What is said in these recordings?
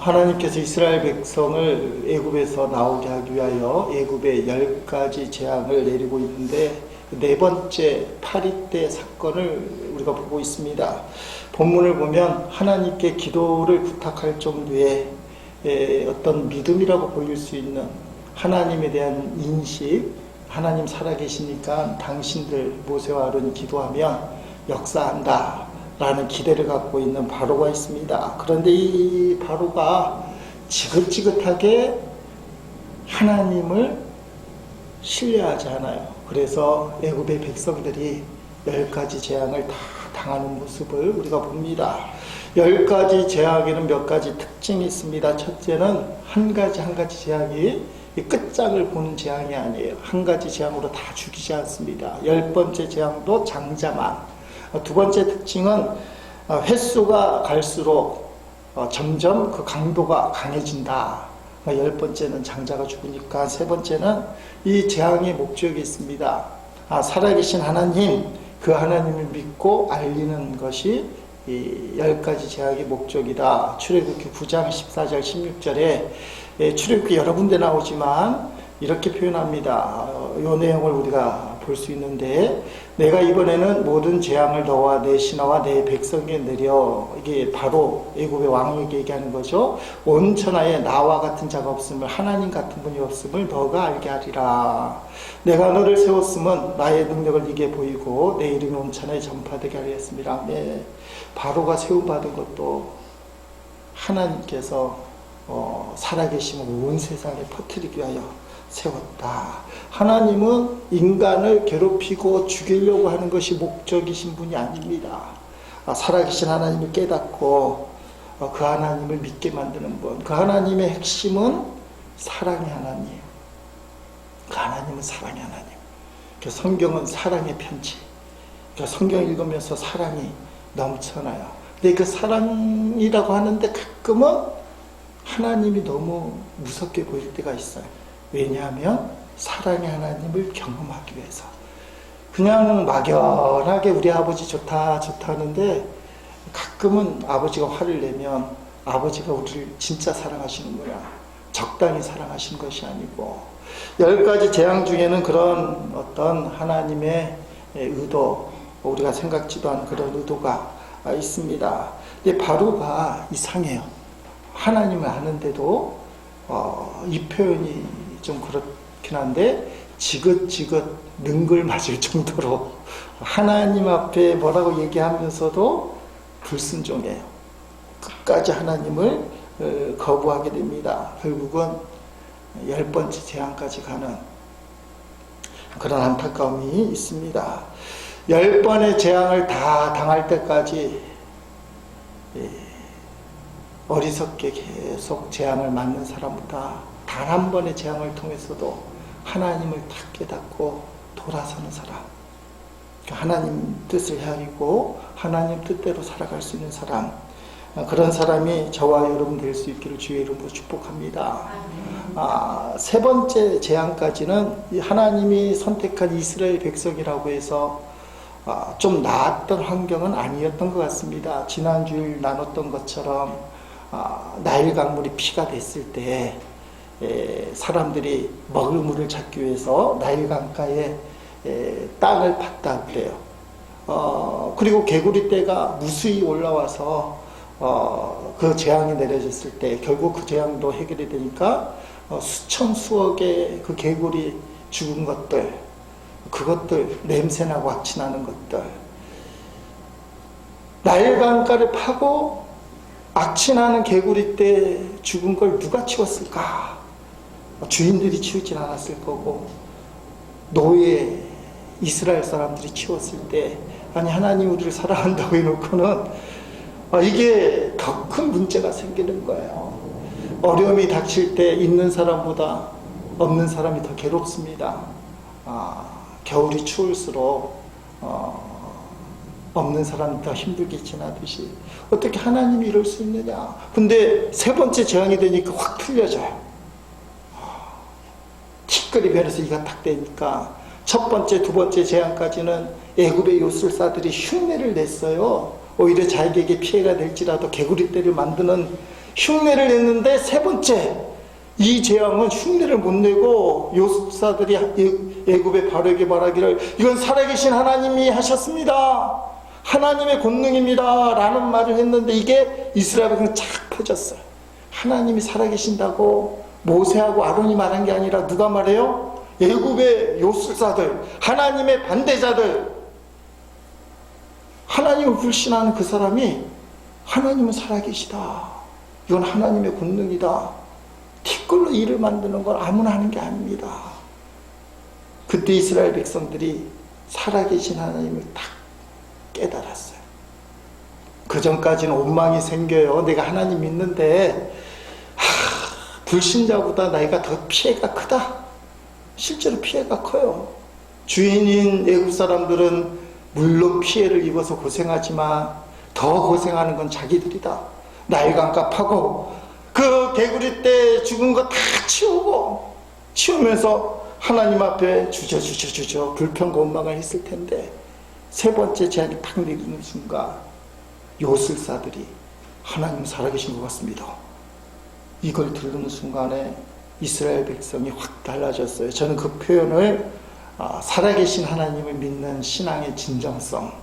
하나님께서 이스라엘 백성을 애굽에서 나오게 하기 위하여 애굽에 10가지 재앙을 내리고 있는데 네 번째 파리 때 사건을 우리가 보고 있습니다. 본문을 보면 하나님께 기도를 부탁할 정도의 어떤 믿음이라고 보일 수 있는 하나님에 대한 인식, 하나님 살아계시니까 당신들 모세와 아론이 기도하면 역사한다 라는 기대를 갖고 있는 바로가 있습니다. 그런데 이 바로가 지긋지긋하게 하나님을 신뢰하지 않아요. 그래서 애굽의 백성들이 10가지 재앙을 다 당하는 모습을 우리가 봅니다. 10가지 재앙에는 몇 가지 특징이 있습니다. 첫째는 한 가지 재앙이 끝장을 보는 재앙이 아니에요. 한 가지 재앙으로 다 죽이지 않습니다. 10번째 재앙도 장자만. 두 번째 특징은 횟수가 갈수록 점점 그 강도가 강해진다. 10번째는 장자가 죽으니까. 세 번째는 이 재앙의 목적이 있습니다. 살아계신 하나님, 그 하나님을 믿고 알리는 것이 이 10가지 재앙의 목적이다. 출애굽기 9장 14절 16절에 출애굽기 여러 군데 나오지만 이렇게 표현합니다. 이 내용을 우리가 볼 수 있는데, 내가 이번에는 모든 재앙을 너와 내 신하와 내 백성에게 내려, 이게 바로 애굽의 왕에게 얘기하는 거죠. 온 천하에 나와 같은 자가 없음을, 하나님 같은 분이 없음을 너가 알게 하리라. 내가 너를 세웠으면 나의 능력을 네게 보이고 내 이름이 온 천하에 전파되게 하려 했습니다. 네, 바로가 세움받은 것도 하나님께서 살아계심을 온 세상에 퍼뜨리기 위하여 세웠다. 하나님은 인간을 괴롭히고 죽이려고 하는 것이 목적이신 분이 아닙니다. 살아계신 하나님을 깨닫고 그 하나님을 믿게 만드는 분. 그 하나님의 핵심은 사랑의 하나님. 그 하나님은 사랑의 하나님. 그 성경은 사랑의 편지. 그 성경 읽으면서 사랑이 넘쳐나요. 근데 그 사랑이라고 하는데 가끔은 하나님이 너무 무섭게 보일 때가 있어요. 왜냐하면 사랑의 하나님을 경험하기 위해서. 그냥 막연하게 우리 아버지 좋다 하는데 가끔은 아버지가 화를 내면 아버지가 우리를 진짜 사랑하시는 거야. 적당히 사랑하시는 것이 아니고. 10가지 재앙 중에는 그런 어떤 하나님의 의도, 우리가 생각지도 않은 그런 의도가 있습니다. 근데 바로가 이상해요. 하나님을 아는데도 이 표현이 좀 그렇긴 한데 지긋지긋 능글맞을 정도로 하나님 앞에 뭐라고 얘기하면서도 불순종해요. 끝까지 하나님을 거부하게 됩니다. 결국은 10번째 재앙까지 가는 그런 안타까움이 있습니다. 10번의 재앙을 다 당할 때까지 어리석게 계속 재앙을 맞는 사람보다 단 한 번의 재앙을 통해서도 하나님을 다 깨닫고 돌아서는 사람, 하나님 뜻을 헤아리고 하나님 뜻대로 살아갈 수 있는 사람, 그런 사람이 저와 여러분 될 수 있기를 주의 이름으로 축복합니다. 세 번째 재앙까지는 하나님이 선택한 이스라엘 백성이라고 해서 좀 나았던 환경은 아니었던 것 같습니다. 지난주일 나눴던 것처럼 나일 강물이 피가 됐을 때 사람들이 먹을 물을 찾기 위해서 나일 강가에 땅을 팠다 그래요. 그리고 개구리 떼가 무수히 올라와서 그 재앙이 내려졌을 때 결국 그 재앙도 해결이 되니까 수천 수억의 그 개구리 죽은 것들, 그것들 냄새나고 악취나는 것들, 나일 강가를 파고 악취나는 개구리 떼 죽은 걸 누가 치웠을까? 주인들이 치우진 않았을 거고 노예 이스라엘 사람들이 치웠을 때, 아니 하나님 우리를 사랑한다고 해놓고는 이게 더 큰 문제가 생기는 거예요. 어려움이 닥칠 때 있는 사람보다 없는 사람이 더 괴롭습니다. 겨울이 추울수록 없는 사람이 더 힘들게 지나듯이 어떻게 하나님이 이럴 수 있느냐. 근데 세 번째 재앙이 되니까 확 틀려져요. 티끌이 변해서 이가 탁 되니까 첫 번째, 두 번째 재앙까지는 애굽의 요술사들이 흉내를 냈어요. 오히려 자기에게 피해가 될지라도 개구리떼를 만드는 흉내를 냈는데, 세 번째, 이 재앙은 흉내를 못 내고 요술사들이 애굽의 바로에게 말하기를 이건 살아계신 하나님이 하셨습니다, 하나님의 권능입니다 라는 말을 했는데, 이게 이스라엘에 그냥 착 퍼졌어요. 하나님이 살아계신다고 모세하고 아론이 말한 게 아니라 누가 말해요? 애굽의 요술사들, 하나님의 반대자들, 하나님을 불신하는 그 사람이 하나님은 살아계시다, 이건 하나님의 권능이다, 티끌로 일을 만드는 건 아무나 하는 게 아닙니다. 그때 이스라엘 백성들이 살아계신 하나님을 딱 깨달았어요. 그 전까지는 원망이 생겨요. 내가 하나님 믿는데 불신자보다 내가 더 피해가 크다. 실제로 피해가 커요. 주인인 애굽 사람들은 물론 피해를 입어서 고생하지만 더 고생하는 건 자기들이다. 날강갑하고 그 개구리 때 죽은 거 다 치우면서 하나님 앞에 주저 불평과 원망을 했을 텐데, 세 번째 재앙이 딱 내리는 순간 요술사들이 하나님 살아계신 것 같습니다, 이걸 들는 순간에 이스라엘 백성이 확 달라졌어요. 저는 그 표현을 살아계신 하나님을 믿는 신앙의 진정성.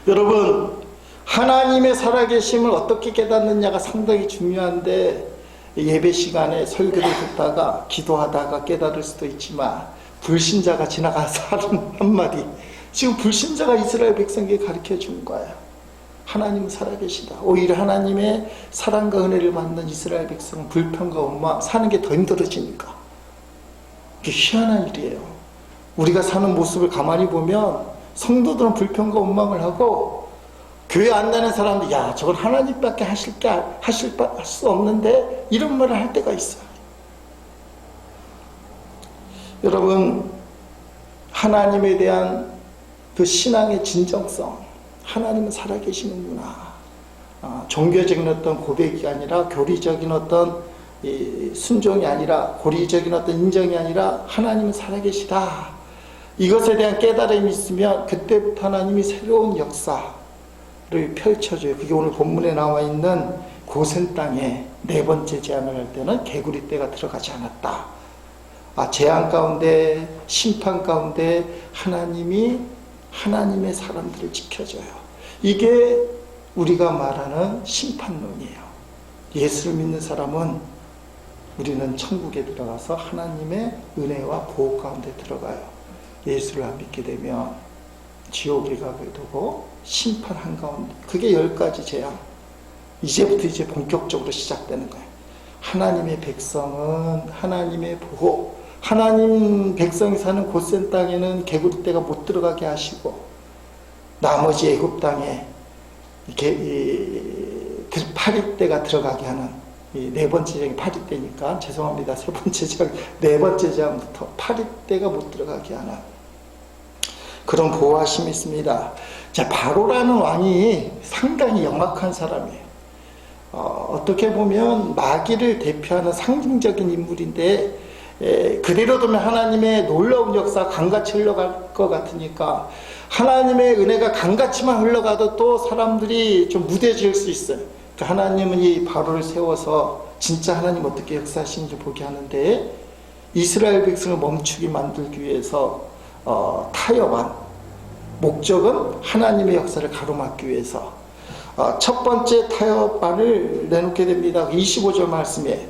여러분, 하나님의 살아계심을 어떻게 깨닫느냐가 상당히 중요한데, 예배 시간에 설교를 듣다가 기도하다가 깨달을 수도 있지만, 불신자가 지나가서 하는 한마디, 지금 불신자가 이스라엘 백성에게 가르쳐 준 거예요. 하나님은 살아계시다. 오히려 하나님의 사랑과 은혜를 받는 이스라엘 백성은 불평과 원망, 사는 게 더 힘들어지니까. 이게 희한한 일이에요. 우리가 사는 모습을 가만히 보면 성도들은 불평과 원망을 하고, 교회 안 다니는 사람들, 야, 저건 하나님밖에 하실 수 없는데, 이런 말을 할 때가 있어요. 여러분, 하나님에 대한 그 신앙의 진정성, 하나님은 살아계시는구나. 종교적인 어떤 고백이 아니라, 교리적인 어떤 순종이 아니라, 고리적인 어떤 인정이 아니라, 하나님은 살아계시다, 이것에 대한 깨달음이 있으면 그때부터 하나님이 새로운 역사를 펼쳐줘요. 그게 오늘 본문에 나와 있는 고센 땅에 네 번째 재앙을 할 때는 개구리 떼가 들어가지 않았다. 재앙 가운데, 심판 가운데 하나님이 하나님의 사람들을 지켜줘요. 이게 우리가 말하는 심판론이에요. 예수를 믿는 사람은 우리는 천국에 들어가서 하나님의 은혜와 보호 가운데 들어가요. 예수를 안 믿게 되면 지옥에 가게 되고 심판 한가운데, 그게 10가지 재앙. 이제부터 이제 본격적으로 시작되는 거예요. 하나님의 백성은 하나님의 보호, 하나님 백성이 사는 고센 땅에는 개구리떼가 못 들어가게 하시고, 나머지 애굽 땅에 파리떼가 들어가게 하는, 이 네 번째 재앙이 파리떼니까 죄송합니다. 세 번째 재앙, 네 번째 재앙부터 파리떼가 못 들어가게 하는 그런 보호하심이 있습니다. 자, 바로라는 왕이 상당히 영악한 사람이에요. 어떻게 보면 마귀를 대표하는 상징적인 인물인데, 그대로 두면 하나님의 놀라운 역사가 강같이 흘러갈 것 같으니까, 하나님의 은혜가 강같이만 흘러가도 또 사람들이 좀 무뎌질 수 있어요. 그러니까 하나님은 이 바로를 세워서 진짜 하나님 어떻게 역사하시는지 보게 하는데, 이스라엘 백성을 멈추게 만들기 위해서 타협한 목적은 하나님의 역사를 가로막기 위해서 첫 번째 타협안을 내놓게 됩니다. 25절 말씀에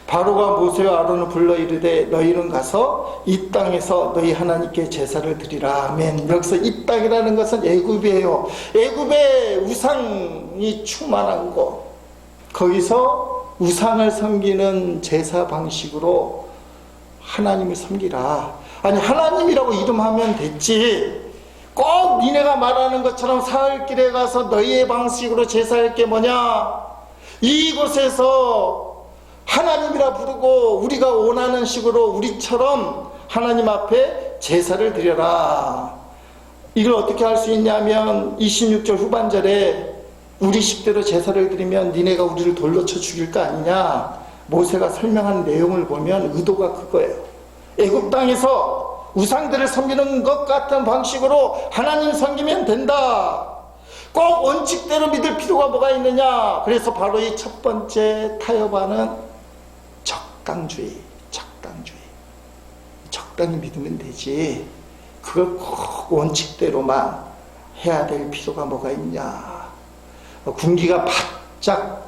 바로가 모세와 아론을 불러 이르되 너희는 가서 이 땅에서 너희 하나님께 제사를 드리라. 아멘. 여기서 이 땅이라는 것은 애굽이에요. 애굽에 우상이 충만한 곳, 거기서 우상을 섬기는 제사 방식으로 하나님을 섬기라. 아니, 하나님이라고 이름하면 됐지, 꼭 니네가 말하는 것처럼 사흘길에 가서 너희의 방식으로 제사할 게 뭐냐, 이곳에서 하나님이라 부르고 우리가 원하는 식으로 우리처럼 하나님 앞에 제사를 드려라. 이걸 어떻게 할 수 있냐면 26절 후반절에 우리 식대로 제사를 드리면 니네가 우리를 돌로 쳐 죽일 거 아니냐, 모세가 설명한 내용을 보면 의도가 그거예요. 애굽 땅에서 우상들을 섬기는 것 같은 방식으로 하나님 섬기면 된다. 꼭 원칙대로 믿을 필요가 뭐가 있느냐? 그래서 바로 이 첫 번째 타협안은 적당주의. 적당히 믿으면 되지. 그걸 꼭 원칙대로만 해야 될 필요가 뭐가 있냐? 군기가 바짝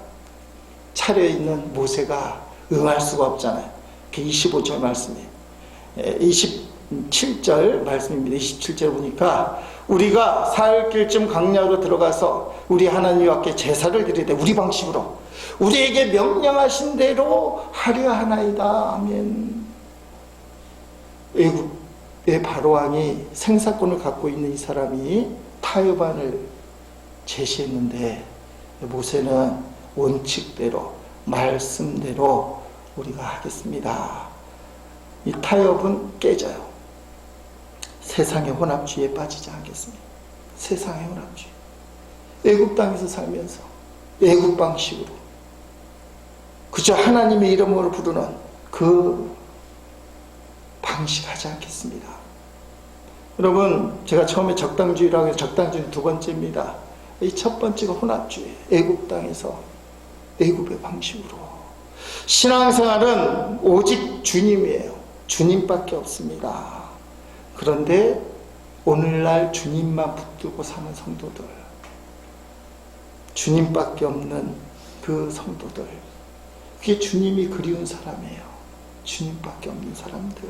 차려있는 모세가 응할 수가 없잖아요. 그 25절 말씀이에요. 27절 말씀입니다. 27절 보니까 우리가 사흘 길쯤 광야로 들어가서 우리 하나님 앞에 제사를 드리되 우리 방식으로 우리에게 명령하신 대로 하려 하나이다. 아멘. 애굽의 바로왕이 생사권을 갖고 있는 이 사람이 타협안을 제시했는데 모세는 원칙대로 말씀대로 우리가 하겠습니다. 이 타협은 깨져요. 세상의 혼합주의에 빠지지 않겠습니다. 세상의 혼합주의. 애굽 땅에서 살면서 애굽 방식으로 그저 하나님의 이름으로 부르는 그 방식 하지 않겠습니다. 여러분, 제가 처음에 적당주의라고 해서 적당주의 두 번째입니다. 이 첫 번째가 혼합주의. 애굽 땅에서 애굽의 방식으로. 신앙생활은 오직 주님이에요. 주님밖에 없습니다. 그런데 오늘날 주님만 붙들고 사는 성도들, 주님밖에 없는 그 성도들, 그게 주님이 그리운 사람이에요. 주님밖에 없는 사람들.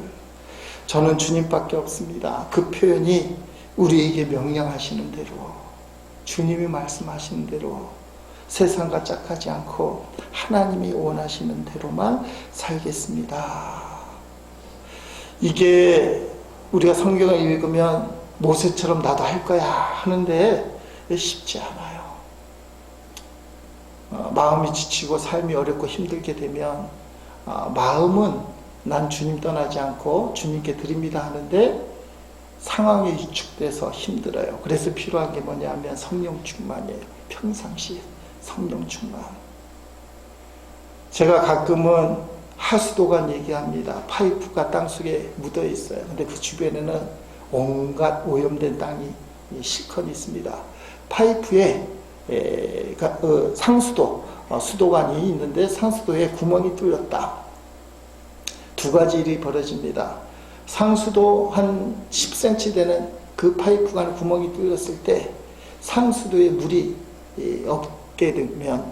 저는 주님밖에 없습니다. 그 표현이 우리에게 명령하시는 대로, 주님이 말씀하시는 대로 세상과 짝하지 않고 하나님이 원하시는 대로만 살겠습니다. 이게 우리가 성경을 읽으면 모세처럼 나도 할 거야 하는데 쉽지 않아요. 마음이 지치고 삶이 어렵고 힘들게 되면 마음은 난 주님 떠나지 않고 주님께 드립니다 하는데 상황에 위축돼서 힘들어요. 그래서 필요한 게 뭐냐면 성령 충만이에요. 평상시에 성령 충만. 제가 가끔은 하수도관 얘기합니다. 파이프가 땅속에 묻어 있어요. 근데 그 주변에는 온갖 오염된 땅이 실컷 있습니다. 파이프에 상수도, 수도관이 있는데 상수도에 구멍이 뚫렸다. 두 가지 일이 벌어집니다. 상수도 한 10cm 되는 그 파이프가 구멍이 뚫렸을 때 상수도에 물이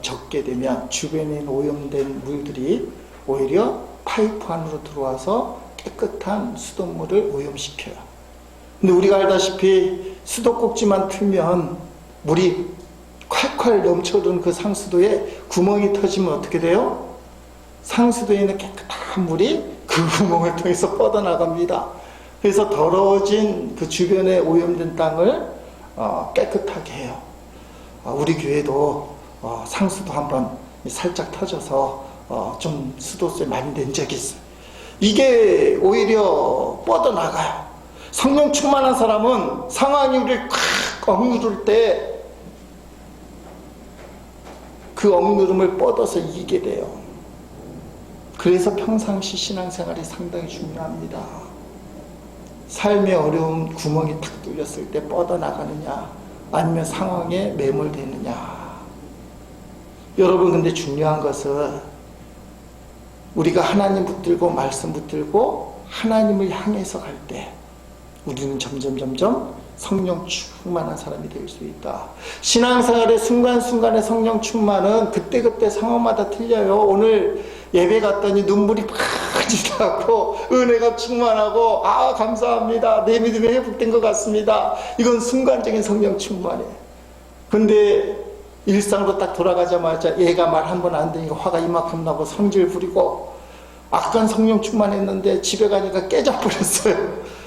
적게 되면 주변에 있는 오염된 물들이 오히려 파이프 안으로 들어와서 깨끗한 수돗물을 오염시켜요. 근데 우리가 알다시피 수도꼭지만 틀면 물이 콸콸 넘쳐든 그 상수도에 구멍이 터지면 어떻게 돼요? 상수도에 있는 깨끗한 물이 그 구멍을 통해서 뻗어나갑니다. 그래서 더러워진 그 주변에 오염된 땅을 깨끗하게 해요. 우리 교회도 상수도 한번 살짝 터져서 좀 수도세 많이 낸 적이 있어요. 이게 오히려 뻗어나가요. 성령 충만한 사람은 상황이 우리를 콱 억누를 때 그 억누름을 뻗어서 이기게 돼요. 그래서 평상시 신앙생활이 상당히 중요합니다. 삶의 어려운 구멍이 탁 뚫렸을 때 뻗어나가느냐 아니면 상황에 매몰되느냐. 여러분, 근데 중요한 것은 우리가 하나님 붙들고 말씀 붙들고 하나님을 향해서 갈 때 우리는 점점 성령 충만한 사람이 될 수 있다. 신앙생활의 순간순간의 성령 충만은 그때그때 상황마다 틀려요. 오늘 예배 갔더니 눈물이 빠지지 않고 은혜가 충만하고 감사합니다. 내 믿음이 회복된 것 같습니다. 이건 순간적인 성령 충만이에요. 근데 일상으로 딱 돌아가자마자 얘가 말 한 번 안 되니까 화가 이만큼 나고 성질 부리고 악한 성령 충만했는데 집에 가니까 깨져버렸어요.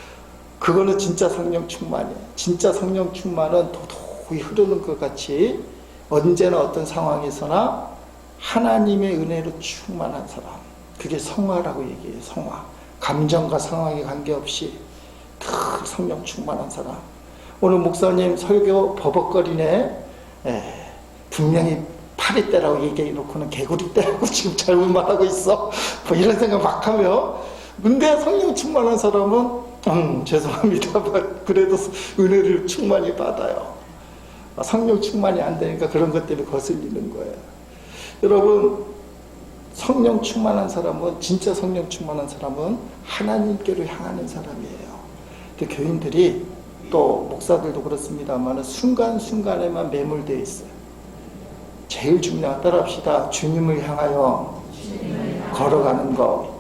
그거는 진짜 성령 충만이에요. 진짜 성령 충만은 도도히 흐르는 것 같이 언제나 어떤 상황에서나 하나님의 은혜로 충만한 사람, 그게 성화라고 얘기해요. 성화. 감정과 상황에 관계없이 늘 성령 충만한 사람. 오늘 목사님 설교 버벅거리네. 분명히 파리떼라고 얘기해 놓고는 개구리떼라고 지금 잘못 말하고 있어. 뭐 이런 생각 막 하며. 근데 성령 충만한 사람은 죄송합니다. 그래도 은혜를 충만히 받아요. 성령 충만이 안 되니까 그런 것 때문에 거슬리는 거예요. 여러분, 성령 충만한 사람은, 진짜 성령 충만한 사람은 하나님께로 향하는 사람이에요. 근데 교인들이, 또 목사들도 그렇습니다만 순간순간에만 매몰되어 있어요. 제일 중요한, 따라합시다. 주님을 향하여 걸어가는 거.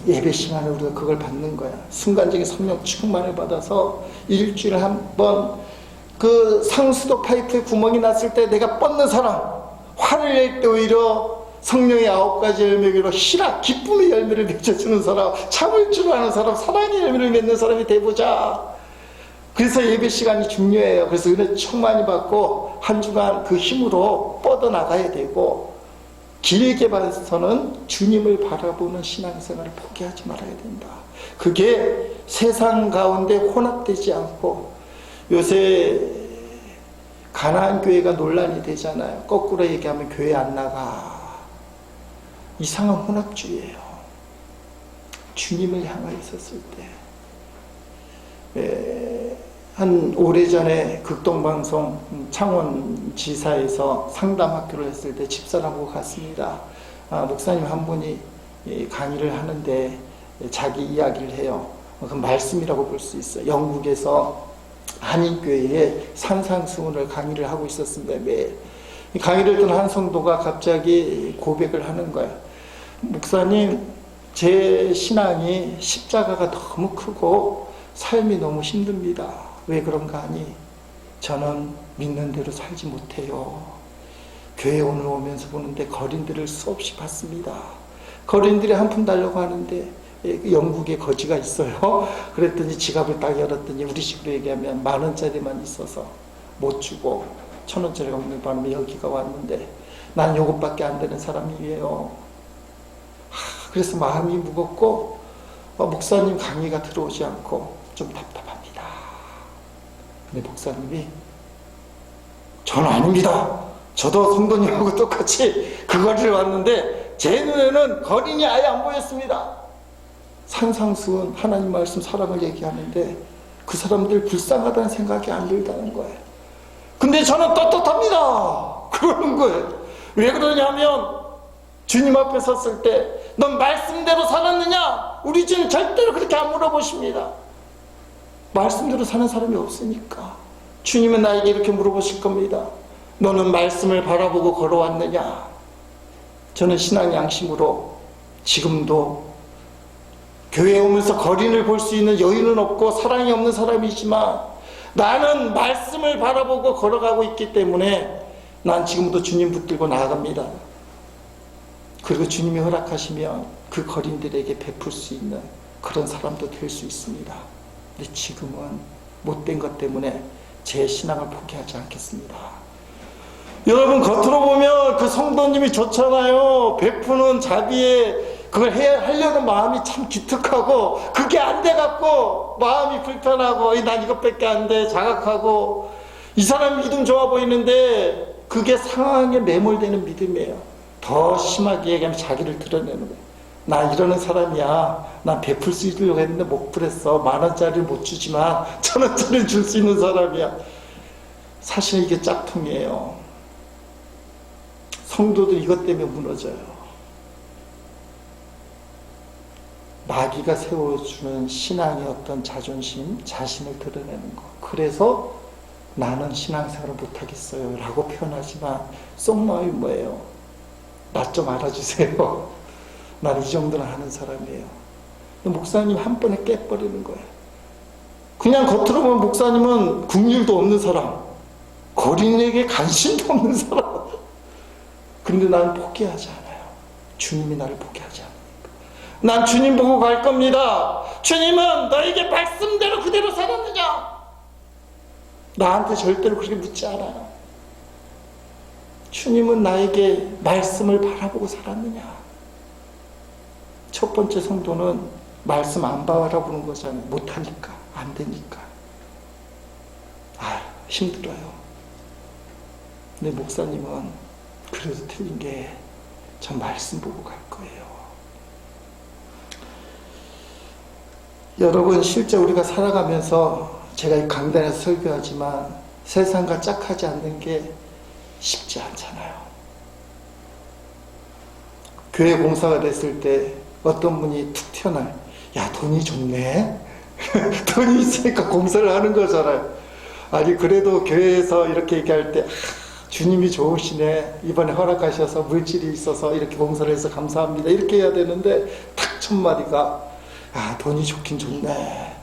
예배 시간에 우리가 그걸 받는 거야. 순간적인 성령 충만을 받아서 일주일에 한 번, 그 상수도 파이프에 구멍이 났을 때 내가 뻗는 사람, 화를 낼 때 오히려 성령의 9가지 열매로 희락, 기쁨의 열매를 맺어주는 사람, 참을 줄 아는 사람, 사랑의 열매를 맺는 사람이 돼보자. 그래서 예배 시간이 중요해요. 그래서 은혜 충만히 받고 한 주간 그 힘으로 뻗어나가야 되고, 길게 봐서는 주님을 바라보는 신앙생활을 포기하지 말아야 된다. 그게 세상 가운데 혼합되지 않고, 요새 가나안 교회가 논란이 되잖아요. 거꾸로 얘기하면 교회 안 나가. 이상한 혼합주의예요. 주님을 향하여 있었을 때, 한 오래전에 극동방송 창원지사에서 상담학교를 했을 때 집사람하고 갔습니다. 목사님 한 분이 강의를 하는데 자기 이야기를 해요. 그 말씀이라고 볼 수 있어요. 영국에서 한인교회에 산상수훈을 강의를 하고 있었습니다. 매일 강의를 듣는 한 성도가 갑자기 고백을 하는 거예요. 목사님, 제 신앙이 십자가가 너무 크고 삶이 너무 힘듭니다. 왜 그런가 하니 저는 믿는 대로 살지 못해요. 교회 오늘 오면서 보는데 거린들을 수없이 봤습니다. 거린들이 한 푼 달라고 하는데 영국에 거지가 있어요. 그랬더니 지갑을 딱 열었더니 우리 식으로 얘기하면 10,000원짜리만 있어서 못 주고 1,000원짜리가 없는 바람에 여기가 왔는데 난 요것밖에 안 되는 사람이에요. 그래서 마음이 무겁고 목사님 강의가 들어오지 않고 좀 답답합니다. 근데 목사님이 저는 아닙니다. 저도 성도님하고 똑같이 그 거리를 왔는데 제 눈에는 거린이 아예 안 보였습니다. 산상수훈 하나님 말씀 사랑을 얘기하는데 그 사람들 불쌍하다는 생각이 안 들다는 거예요. 근데 저는 떳떳합니다. 그러는 거예요. 왜 그러냐면 주님 앞에 섰을 때 넌 말씀대로 살았느냐? 우리 주님 절대로 그렇게 안 물어보십니다. 말씀대로 사는 사람이 없으니까 주님은 나에게 이렇게 물어보실 겁니다. 너는 말씀을 바라보고 걸어왔느냐? 저는 신앙 양심으로 지금도 교회에 오면서 거린을 볼 수 있는 여유는 없고 사랑이 없는 사람이지만 나는 말씀을 바라보고 걸어가고 있기 때문에 난 지금도 주님 붙들고 나아갑니다. 그리고 주님이 허락하시면 그 거린들에게 베풀 수 있는 그런 사람도 될 수 있습니다. 근데 지금은 못된 것 때문에 제 신앙을 포기하지 않겠습니다. 여러분, 겉으로 보면 그 성도님이 좋잖아요. 베푸는 자비에 그걸 하려는 마음이 참 기특하고 그게 안 돼갖고 마음이 불편하고 난 이것밖에 안 돼 자각하고 이 사람 믿음 좋아 보이는데 그게 상황에 매몰되는 믿음이에요. 더 심하게 얘기하면 자기를 드러내는 거예요. 나 이러는 사람이야. 난 베풀 수 있으려고 했는데 못 그랬어. 10,000원짜리를 못 주지만 1,000원짜리를 줄 수 있는 사람이야. 사실 이게 짝퉁이에요. 성도들 이것 때문에 무너져요. 마귀가 세워주는 신앙의 어떤 자존심, 자신을 드러내는 거. 그래서 나는 신앙생활을 못하겠어요 라고 표현하지만 속마음이 뭐예요? 나 좀 알아주세요. 난 이 정도는 하는 사람이에요. 목사님 한 번에 깨버리는 거예요. 그냥 겉으로 보면 목사님은 국률도 없는 사람, 거린에게 관심도 없는 사람. 근데 나는 포기하지 않아요. 주님이 나를 포기하지 않으니까. 난 주님 보고 갈 겁니다. 주님은 너에게 말씀대로 그대로 살았느냐? 나한테 절대로 그렇게 묻지 않아요. 주님은 나에게 말씀을 바라보고 살았느냐? 첫 번째 성도는 말씀 안 바라보는 거잖아요. 못하니까, 안 되니까. 힘들어요. 근데 목사님은 그래도 틀린 게 전 말씀 보고 갈 거예요. 여러분, 실제 우리가 살아가면서 제가 이 강단에서 설교하지만 세상과 짝하지 않는 게 쉽지 않잖아요. 교회 공사가 됐을 때 어떤 분이 툭 튀어나와요. 야, 돈이 좋네. 돈이 있으니까 공사를 하는 거잖아요. 아니, 그래도 교회에서 이렇게 얘기할 때 주님이 좋으시네. 이번에 허락하셔서 물질이 있어서 이렇게 봉사를 해서 감사합니다. 이렇게 해야 되는데 탁 첫 마디가 돈이 좋긴 좋네.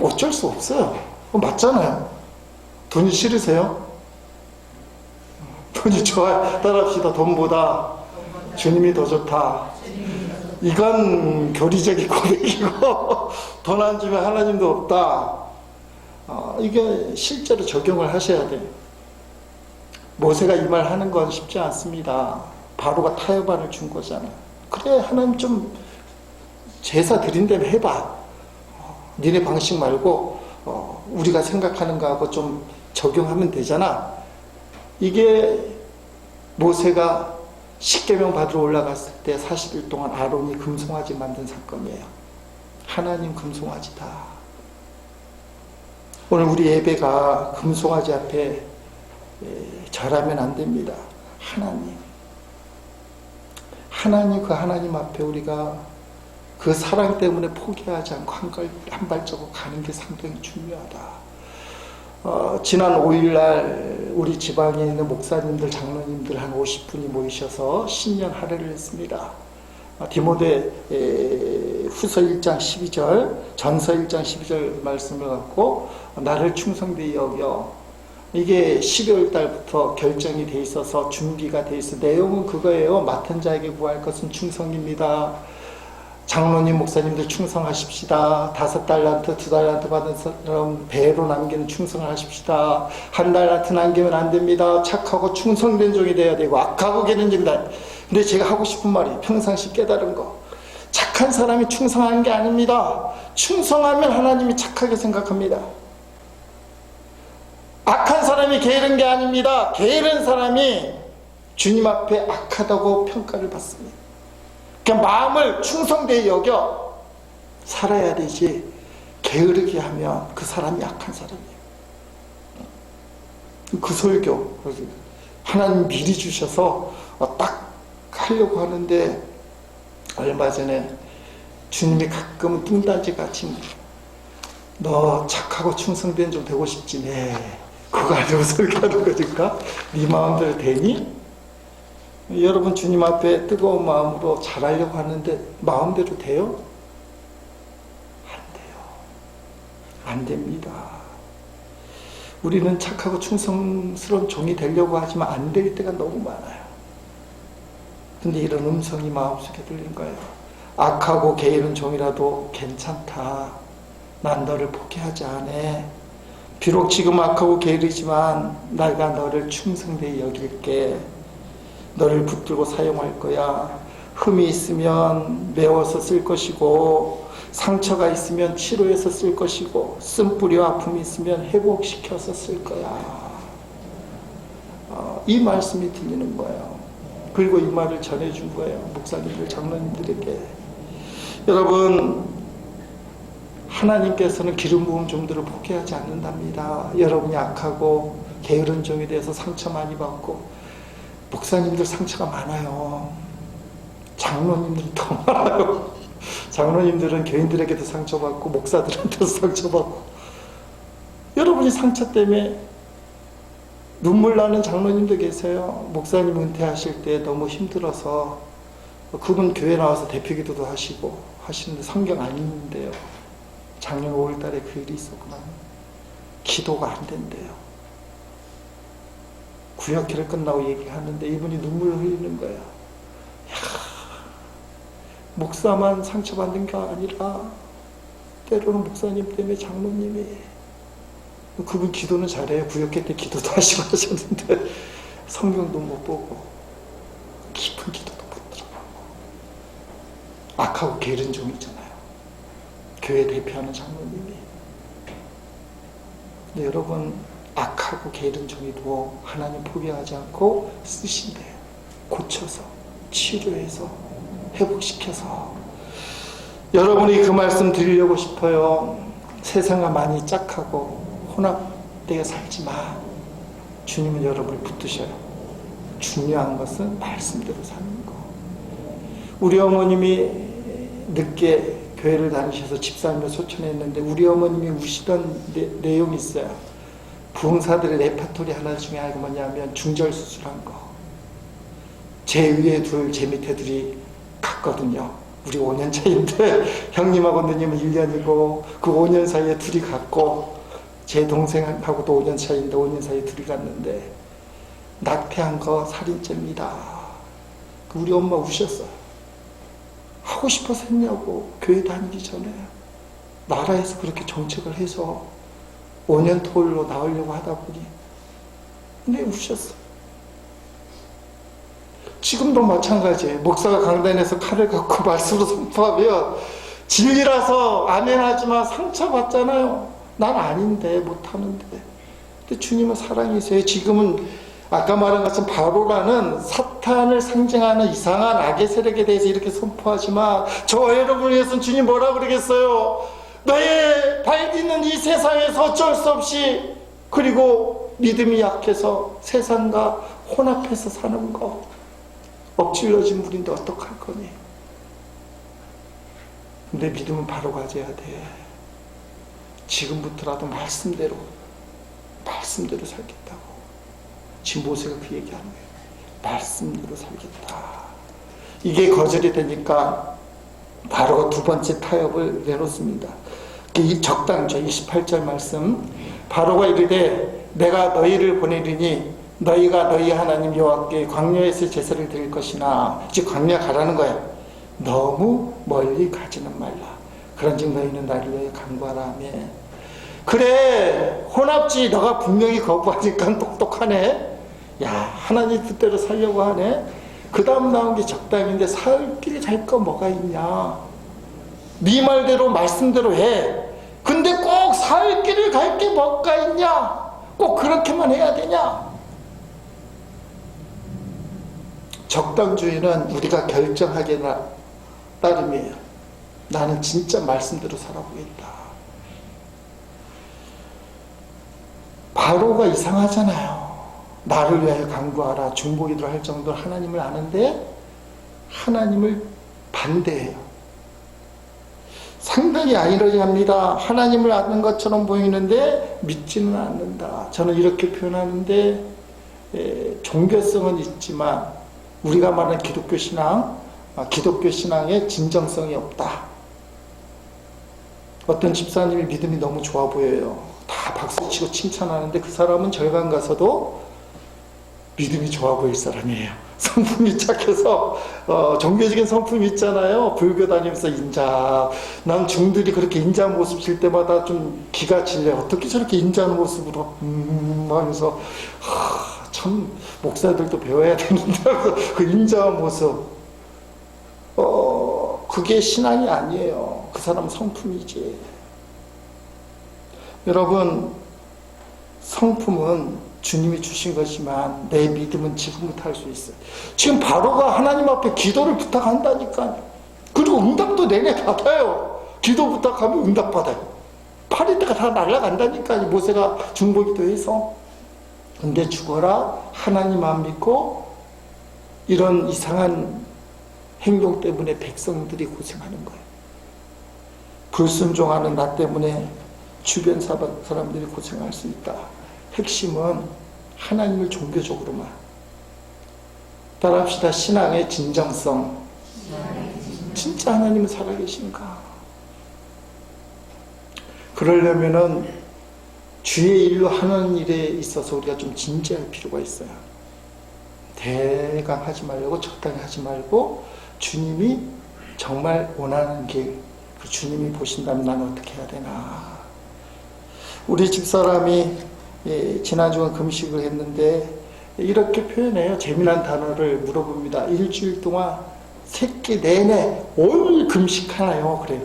어쩔 수 없어요. 맞잖아요. 돈이 싫으세요? 돈이 좋아요. 따라합시다. 돈보다 주님이 더 좋다. 이건 교리적인 고백이고 돈 안 주면 하나님도 없다. 이게 실제로 적용을 하셔야 돼요. 모세가 이 말 하는 건 쉽지 않습니다. 바로가 타협안을 준 거잖아요. 그래, 하나님 좀 제사 드린다면 해봐. 니네 방식 말고 우리가 생각하는 거하고 좀 적용하면 되잖아. 이게 모세가 십계명 받으러 올라갔을 때 40일 동안 아론이 금송아지 만든 사건이에요. 하나님 금송아지다. 오늘 우리 예배가 금송아지 앞에 절하면 안 됩니다. 하나님 그 하나님 앞에 우리가 그 사랑 때문에 포기하지 않고 한 발자국 가는 게 상당히 중요하다. 지난 5일날 우리 지방에 있는 목사님들, 장로님들 한 50분이 모이셔서 신년 할애를 했습니다. 디모데 후서 1장 12절, 전서 1장 12절 말씀을 갖고 나를 충성되이 여겨. 이게 12월 달부터 결정이 돼 있어서 준비가 돼 있어. 내용은 그거예요. 맡은 자에게 구할 것은 충성입니다. 장로님, 목사님들 충성하십시다. 5달란트, 2달란트 받은 사람 배로 남기는 충성을 하십시다. 1달란트 남기면 안 됩니다. 착하고 충성된 종이 돼야 되고 악하고 게으른 종이다. 근데 제가 하고 싶은 말이 평상시 깨달은 거. 착한 사람이 충성하는 게 아닙니다. 충성하면 하나님이 착하게 생각합니다. 악한 사람이 게으른 게 아닙니다. 게으른 사람이 주님 앞에 악하다고 평가를 받습니다. 그러니까 마음을 충성되이 여겨 살아야 되지, 게으르게 하면 그 사람이 악한 사람이에요. 그 설교 하나님 미리 주셔서 딱 하려고 하는데 얼마 전에 주님이 가끔은 뚱딴지 같이 너 착하고 충성된 좀 되고 싶지. 네, 그거 가지고 설교하는 거니까 네 마음대로 되니? 여러분 주님 앞에 뜨거운 마음으로 잘하려고 하는데 마음대로 돼요? 안 돼요. 안 됩니다. 우리는 착하고 충성스러운 종이 되려고 하지만 안 될 때가 너무 많아요. 근데 이런 음성이 마음속에 들린 거예요. 악하고 게으른 종이라도 괜찮다. 난 너를 포기하지 않아. 비록 지금 악하고 게으르지만 내가 너를 충성되이 여길게. 너를 붙들고 사용할 거야. 흠이 있으면 메워서 쓸 것이고 상처가 있으면 치료해서 쓸 것이고 쓴뿌리와 아픔이 있으면 회복시켜서 쓸 거야. 이 말씀이 들리는 거예요. 그리고 이 말을 전해준 거예요. 목사님들, 장로님들에게. 여러분, 하나님께서는 기름 부은 종들을 포기하지 않는답니다. 여러분이 악하고 게으른 종에 대해서 상처 많이 받고, 목사님들 상처가 많아요. 장로님들이 더 많아요. 장로님들은 교인들에게도 상처받고 목사들한테도 상처받고. 여러분이 상처 때문에 눈물 나는 장로님도 계세요. 목사님 은퇴하실 때 너무 힘들어서 그분 교회 나와서 대표기도도 하시고 하시는데 성경 안 읽는데요. 작년 5월달에 그 일이 있었구나. 기도가 안 된대요. 구역회를 끝나고 얘기하는데 이분이 눈물을 흘리는 거야. 목사만 상처받는 게 아니라 때로는 목사님 때문에 장로님이, 그분 기도는 잘해요. 구역회 때 기도도 하시고 하셨는데 성경도 못 보고 깊은 기도도 못 들어보고 악하고 게으른 종이잖아요. 교회 대표하는 장로님이. 근데 여러분, 악하고 게으른 종이도 하나님 포기하지 않고 쓰신대요. 고쳐서, 치료해서, 회복시켜서. 여러분이 그 말씀 드리려고 싶어요. 세상과 많이 짝하고 내가 살지만 주님은 여러분을 붙드셔요. 중요한 것은 말씀대로 사는 거. 우리 어머님이 늦게 교회를 다니셔서 집사님을 소천했는데 우리 어머님이 우시던 내용이 있어요. 부흥사들의 레파토리 하나 중에 하나가 뭐냐면 중절 수술한 거. 제 위에 둘, 제 밑에 둘이 갔거든요. 우리 5년 차인데 형님하고 누님은 1년이고 그 5년 사이에 둘이 갔고 제 동생하고도 5년 차인데 5년 사이에 둘이 갔는데 낙태한 거 살인죄입니다. 우리 엄마 우셨어요. 하고 싶어서 했냐고. 교회 다니기 전에 나라에서 그렇게 정책을 해서 5년 토일로 나오려고 하다 보니 근데 우셨어. 지금도 마찬가지예요. 목사가 강단에서 칼을 갖고 말씀으로 선포하면 진리라서 아멘하지만 상처받잖아요. 난 아닌데 못하는데. 근데 주님은 사랑이세요. 지금은 아까 말한 것처럼 바로라는 사탄을 상징하는 이상한 악의 세력에 대해서 이렇게 선포하지만 저 여러분을 위해서는 주님 뭐라 그러겠어요? 너의 발 딛는 이 세상에서 어쩔 수 없이 그리고 믿음이 약해서 세상과 혼합해서 사는 거 엎질러진 물인데 어떡할 거니? 근데 믿음은 바로 가져야 돼. 지금부터라도 말씀대로 살겠다고. 지금 모세가 그 얘기하는 거예요. 말씀대로 살겠다. 이게 거절이 되니까 바로가 두 번째 타협을 내놓습니다. 이 적당죠. 28절 말씀. 바로가 이르되 내가 너희를 보내리니 너희가 너희 하나님 여호와께 광야에서 제사를 드릴 것이나 즉 광야 가라는 거야. 너무 멀리 가지는 말라. 그런즉 너희는 나를 위해 간구하라 하며 그래 혼합지 너가 분명히 거부하니까 똑똑하네. 야 하나님 뜻대로 살려고 하네. 그 다음 나온 게 적당인데 사흘끼리 갈 거 뭐가 있냐. 네 말대로 말씀대로 해. 근데 꼭 사흘끼리 갈 게 뭐가 있냐. 꼭 그렇게만 해야 되냐. 적당주의는 우리가 결정하게 따름이에요. 나는 진짜 말씀대로 살아보겠다. 바로가 이상하잖아요. 나를 위하여 간구하라 중보기도를 할 정도로 하나님을 아는데 하나님을 반대해요. 상당히 아이러니합니다. 하나님을 아는 것처럼 보이는데 믿지는 않는다. 저는 이렇게 표현하는데 종교성은 있지만 우리가 말하는 기독교 신앙에 진정성이 없다. 어떤 집사님이 믿음이 너무 좋아 보여요. 다 박수치고 칭찬하는데 그 사람은 절간 가서도 믿음이 좋아 보일 사람이에요. 성품이 착해서 종교적인 성품이 있잖아요. 불교 다니면서 인자. 난 중들이 그렇게 인자한 모습 칠 때마다 좀 기가 질려. 어떻게 저렇게 인자한 모습으로 하면서 참 목사들도 배워야 되는데 그 인자한 모습 그게 신앙이 아니에요. 그 사람은 성품이지. 여러분 성품은 주님이 주신 것이지만 내 믿음은 지금부터 할 수 있어요. 지금 바로가 하나님 앞에 기도를 부탁한다니까요. 그리고 응답도 내내 받아요. 기도 부탁하면 응답 받아요. 8일때가 다 날아간다니까요. 모세가 중보기도해서. 근데 죽어라 하나님 안 믿고 이런 이상한 행동 때문에 백성들이 고생하는 거예요. 불순종하는 나 때문에 주변 사람들이 고생할 수 있다. 핵심은 하나님을 종교적으로만 따라합시다. 신앙의 진정성. 진짜 하나님은 살아계신가? 그러려면은 주의 일로 하는 일에 있어서 우리가 좀 진지할 필요가 있어요. 대강 하지 말고 적당히 하지 말고 주님이 정말 원하는 길, 그 주님이 보신다면 나는 어떻게 해야 되나. 우리 집사람이 지난주에 금식을 했는데 이렇게 표현해요. 재미난 단어를 물어봅니다. 일주일 동안 새끼 내내 올 금식하나요? 그래요.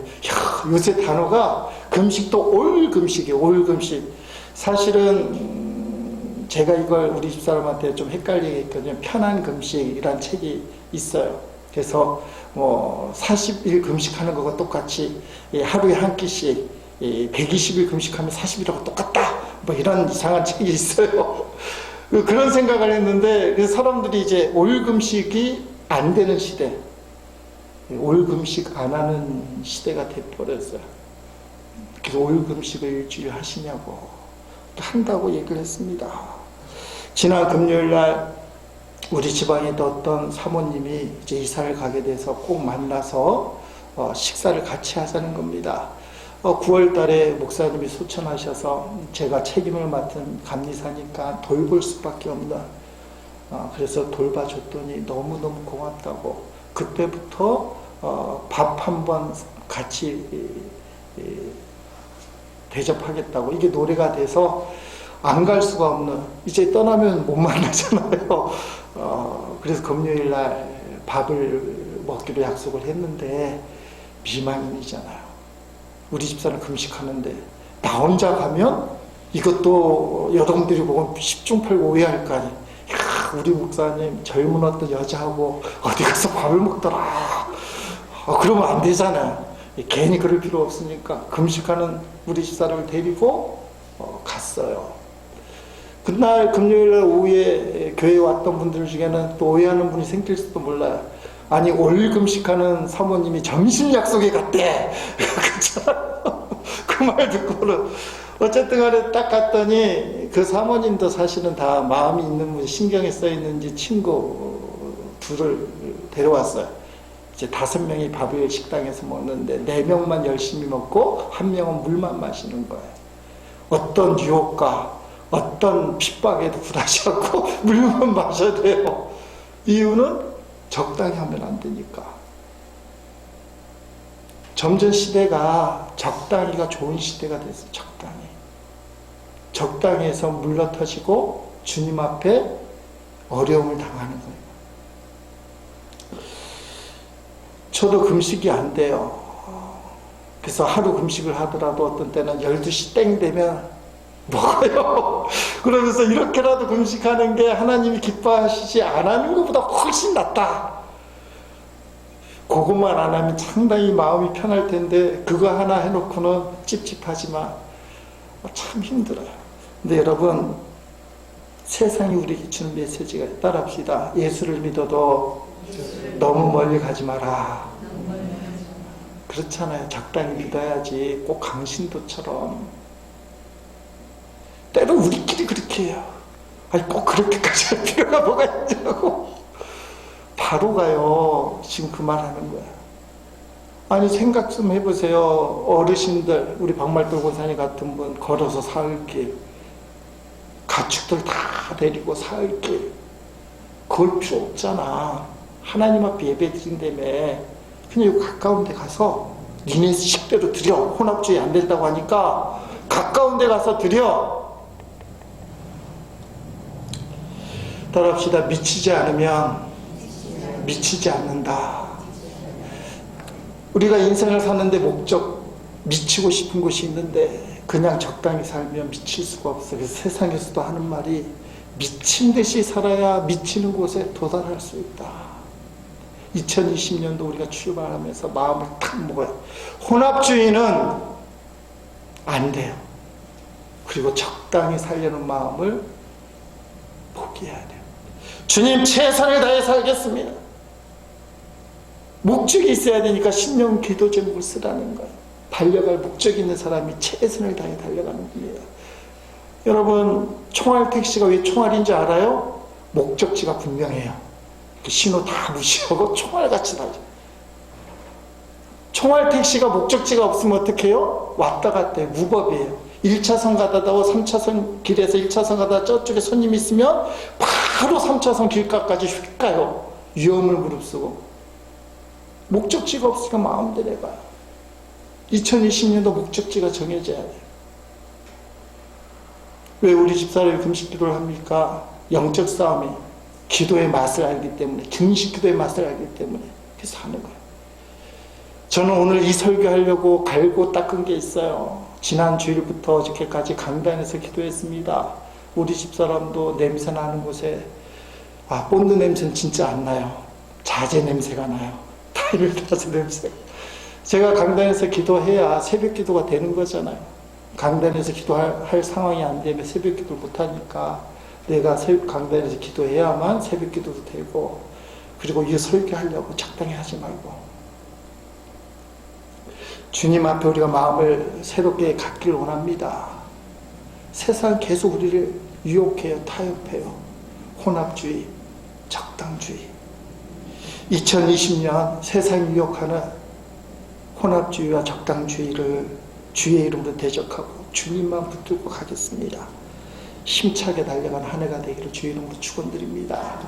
요새 단어가 금식도 올 금식이에요. 올 금식. 사실은 제가 이걸 우리 집사람한테 좀 헷갈리게 했거든요. 편한 금식이란 책이 있어요. 그래서 40일 금식하는 것과 똑같이 하루에 한 끼씩 120일 금식하면 40일하고 똑같다. 뭐 이런 이상한 책이 있어요. 그런 생각을 했는데 그 사람들이 이제 올금식이 안 되는 시대, 올금식 안 하는 시대가 돼버렸어요. 그래서 올금식을 일주일 하시냐고 한다고 얘기를 했습니다. 지난 금요일날 우리 집안에 어떤 사모님이 이제 이사를 가게 돼서 꼭 만나서 식사를 같이 하자는 겁니다. 9월 달에 목사님이 소천하셔서 제가 책임을 맡은 감리사니까 돌볼 수밖에 없는, 그래서 돌봐줬더니 너무너무 고맙다고, 그때부터 밥 한번 같이 대접하겠다고, 이게 노래가 돼서 안 갈 수가 없는, 이제 떠나면 못 만나잖아요. 그래서 금요일 날 밥을 먹기로 약속을 했는데 미망인이잖아요. 우리 집사는 금식하는데 나 혼자 가면 이것도 여러분들이 보면 10중 8구 오해할 거 아니에요. 야, 우리 목사님 젊은 어떤 여자하고 어디 가서 밥을 먹더라. 그러면 안 되잖아요. 괜히 그럴 필요 없으니까 금식하는 우리 집사람을 데리고 갔어요. 그날 금요일날 오후에 교회에 왔던 분들 중에는 또 오해하는 분이 생길지도 몰라요. 아니 올 금식하는 사모님이 점심 약속에 갔대. 그 말 듣고는 어쨌든 간에 딱 갔더니 그 사모님도 사실은 다 마음이 있는 분, 신경이 써있는지 친구 둘을 데려왔어요. 이제 5명이 밥을 식당에서 먹는데 4명만 열심히 먹고 1명은 물만 마시는 거예요. 어떤 유혹과 어떤 핍박에도 굴하지 않고 물만 마셔야 돼요. 이유는 적당히 하면 안 되니까. 점점 시대가 적당히가 좋은 시대가 됐어요. 적당히 해서 물러터지고 주님 앞에 어려움을 당하는 거예요. 저도 금식이 안 돼요. 그래서 하루 금식을 하더라도 어떤 때는 12시 땡 되면 먹어요. 그러면서 이렇게라도 금식하는 게 하나님이 기뻐하시지 안 하는 것보다 훨씬 낫다. 그것만 안 하면 상당히 마음이 편할 텐데 그거 하나 해놓고는 찝찝하지만 참 힘들어요. 근데 여러분, 세상이 우리에게 주는 메시지가 따라합시다. 예수를 믿어도 너무 멀리 가지 마라. 그렇잖아요. 적당히 믿어야지. 꼭 강신도처럼. 때로 우리끼리 그렇게 해요. 아니 꼭 그렇게까지 할 필요가 뭐가 있냐고. 바로 가요. 지금 그 말 하는 거야. 아니 생각 좀 해보세요. 어르신들, 우리 박말돌 권사님 같은 분 걸어서 사흘길, 가축들 다 데리고 사흘길, 그걸 필요 없잖아. 하나님 앞에 예배 드린다며 그냥 여기 가까운 데 가서 니네 식대로 드려. 혼합주의 안 된다고 하니까 가까운 데 가서 드려. 따라합시다. 미치지 않으면 미치지 않는다. 우리가 인생을 사는데 목적, 미치고 싶은 것이 있는데 그냥 적당히 살면 미칠 수가 없어요. 그래서 세상에서도 하는 말이 미친 듯이 살아야 미치는 곳에 도달할 수 있다. 2020년도 우리가 출발하면서 마음을 탁 먹어요. 혼합주의는 안 돼요. 그리고 적당히 살려는 마음을 포기해야 돼요. 주님 최선을 다해 살겠습니다. 목적이 있어야 되니까 신령 기도 제목을 쓰라는 거예요. 달려갈 목적이 있는 사람이 최선을 다해 달려가는 겁니다. 여러분, 총알 택시가 왜 총알인지 알아요? 목적지가 분명해요. 신호 다 무시하고 총알같이 달려. 총알 택시가 목적지가 없으면 어떻게 해요? 왔다 갔다 해요. 무법이에요. 1차선 가다가 3차선 길에서 1차선 가다가 저쪽에 손님이 있으면 바로 3차선 길가까지 휙 가요. 위험을 무릅쓰고. 목적지가 없으니까 마음대로 해봐요. 2020년도 목적지가 정해져야 돼요. 왜 우리 집사람이 금식 기도를 합니까? 영적 싸움이 기도의 맛을 알기 때문에, 증식 기도의 맛을 알기 때문에 그래서 하는 거예요. 저는 오늘 이 설교하려고 갈고 닦은 게 있어요. 지난 주일부터 어저께까지 강단에서 기도했습니다. 우리 집사람도 냄새 나는 곳에 본드 냄새는 진짜 안 나요. 자재 냄새가 나요. 타일을 따서 냄새. 제가 강단에서 기도해야 새벽 기도가 되는 거잖아요. 강단에서 기도할 상황이 안 되면 새벽 기도를 못하니까 내가 강단에서 기도해야만 새벽 기도도 되고, 그리고 이 설교하려고 적당히 하지 말고 주님 앞에 우리가 마음을 새롭게 갖기를 원합니다. 세상 계속 우리를 유혹해요. 타협해요. 혼합주의, 적당주의. 2020년 세상이 유혹하는 혼합주의와 적당주의를 주의 이름으로 대적하고 주님만 붙들고 가겠습니다. 힘차게 달려간 한 해가 되기를 주의 이름으로 축원드립니다.